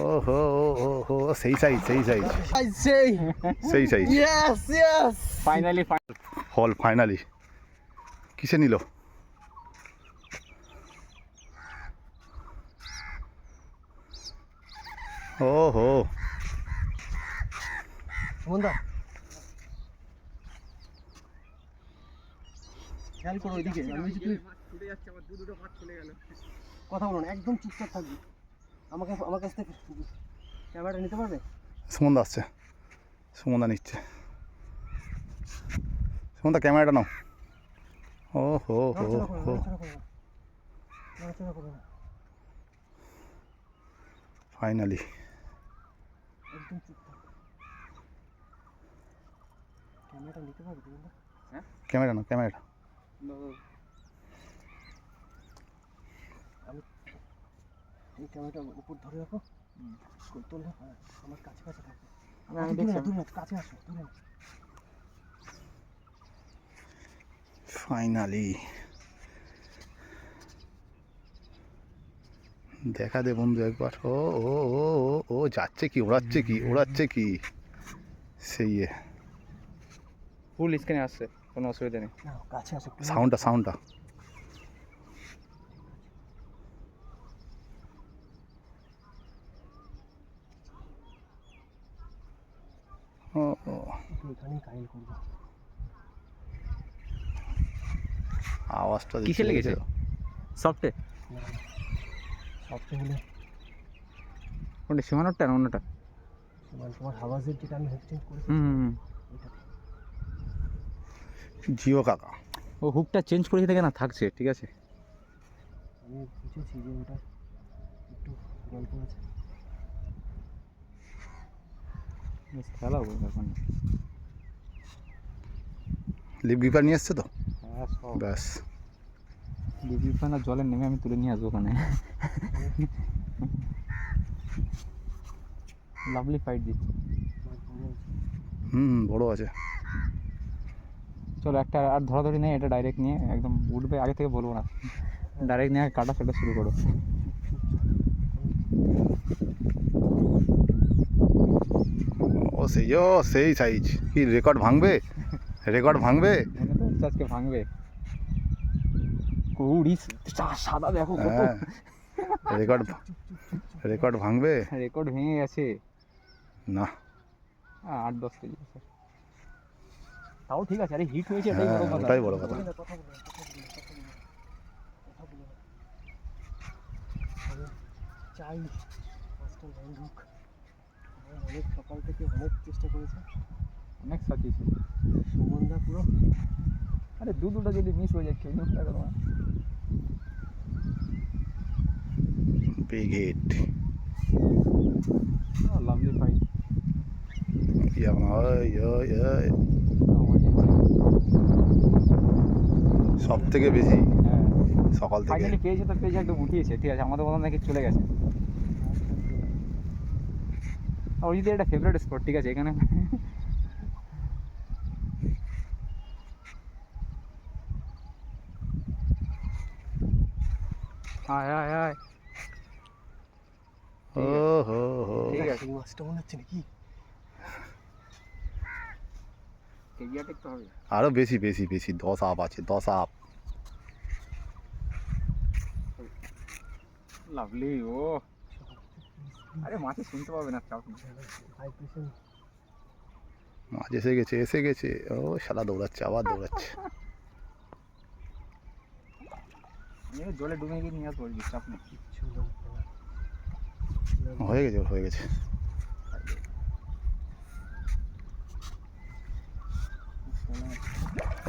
ওহো ওহো সেই সাইজ সেই সাইজ সেই সাইজ ফাইনালি ফল ফাইনালি কিসে নিল ওহো সুমনদা খেয়াল করো ওইদিকে কথা বলো না, একদম চুপচাপ থাকবি। আমার কাছ থেকে ক্যামেরাটা নিতে পারবে? সুমনদা আসছে, সুমনদা নিচ্ছে। সুমনদা ক্যামেরাটা নাও। ও হো হো হো ফাইনালি একদম চুপ থাক। ক্যামেরাটা নিতে পারবে তুমি? হ্যাঁ ক্যামেরা নাও, ক্যামেরাটা এই ক্যামেরাটা উপর ধরে রাখো, তোলো, আমার কাছে কাছে থাকবে। কাছে আসো, দূরে না। ফাইনালি দেখা দে বন্ধু একবার। ও ও ও ও ও যাচ্ছে কি, ওড়াচ্ছে কি, ওড়াচ্ছে কি, সেই ফুল স্ক্রিনে আসছে, কোনো অসুবিধা নেই। কাছে আসো, সাউন্ডটা সাউন্ডটা ও ও এখানেই কাহিল করবো। আওয়াজটা কিসে লেগেছে? সফটে সবচেয়ে হলে কোনটা, সীমানোরটা না অন্যটা? তোমার হাওয়াজের যেটা আমি এক্সচেঞ্জ করেছি ওইটাতে। জিও কাকা ও হুকটা চেঞ্জ করেছে দেখে না থাকছে, ঠিক আছে। আমি বুঝেছি যে ওটা একটু গল্প আছে। খেলা হবে এখন। লিপ গিপার নিয়ে এসছে তো, হ্যাঁ সব ব্যাস। বিপিপানা জলে নেমে আমি তুলে নিয়ে আসবো ওখানে। লাভলি ফাইট দিচ্ছে। বড় আছে। চলো একটা আর ধরাধরি নেই, এটা ডাইরেক্ট নিয়ে একদম উঠবে, আগে থেকে বলবো না, ডাইরেক্ট নিয়ে কাটা সেটা শুরু করো। ও সেই সেই সাইজ। কি রেকর্ড ভাঙবে, রেকর্ড ভাঙবে। মনে তো হচ্ছে আজকে ভাঙবে। কুড়ি সাদা দেখো কত, হ্যাঁ রেকর্ড, রেকর্ড ভাঙবে। রেকর্ড ভেঙে গেছে। না 8-10 কেজি আছে, তাও ঠিক আছে। আরে হিট হয়েছে, এটাই হ্যাঁ বড় কথা। ওটাই বড় কথা। চাই মাছটা লাইন হোক। অনেক সকাল থেকে অনেক চেষ্টা করেছে, অনেক সাজিয়েছে। সুমনদা পুরো। আরে দুটো যদি মিস হয়ে যায়, খেয়ে নিতে পারবো না। Big hit. Lovely fight. সব থেকে বেশি হ্যাঁ সকাল থেকে। ফাইনালি পেয়েছে তো পেয়েছে, একদম উঠিয়েছে, ঠিক আছে। আমাদের মতন নাকি চলে গেছে। আর ওই যদি একটা ফেভারিট স্পট, ঠিক আছে এখানে। আয় আয় আয়, ও হো হো ঠিক আছে। এই মাছটা মনে হচ্ছে নাকি এগিয়ে দেখতে হবে। আরো বেশি বেশি বেশি 10 আপ আছে, 10 আপ। লাভলি। ও আরে মাছে শুনতে পাবে না, চাপ নেই। ভাইব্রেশন। মাছ এসে গেছে, এসে গেছে। ও শালা দৌড়াচ্ছে, আবার দৌড়াচ্ছে। আমি জলে ডুবে গিয়ে নিয়ে আসবো, চাপ নেই। কিচ্ছু লাগবে না। হয়ে গেছে, হয়ে গেছে।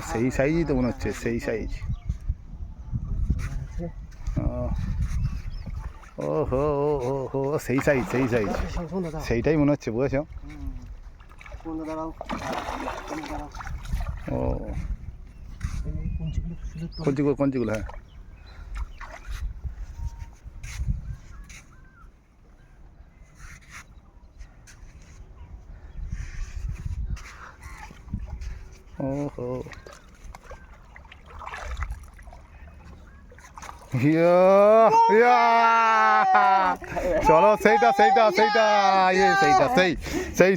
সেই সাইজই তো মনে হচ্ছে, সেই সাইজ। ও হো ও হো হো সেই সাইজ, সেই সাইজ, সেইটাই মনে হচ্ছে, বুঝেছো? দাঁড়াও, ও কঞ্চিগুলো, কঞ্চিগুলো, হ্যাঁ। ও হো ইয়া, ইয়া। চলো সেইটা সেইটা সেইটা সেইটা সেই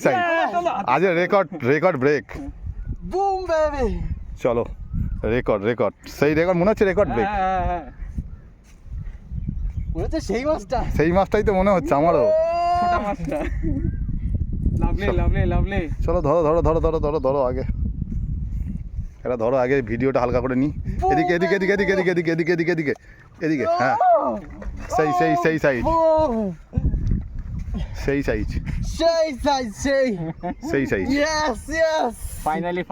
সাইজ আজ রেকর্ড ব্রেক। Broom baby. চলো রেকর্ড সেই রেকর্ড মনে হচ্ছে রেকর্ড ব্রেক। মনে হচ্ছে সেই মাছটা। সেই মাছটাই তো মনে হচ্ছে আমারও। ছোটা মাছটা। লাভলি। চলো ধরো আগে, এটা ধরো আগে, ভিডিওটা হালকা করে নি। এদিকে হ্যাঁ, সেই সাইজ, সেই সাইজ। সেই সাইজ। Yes finally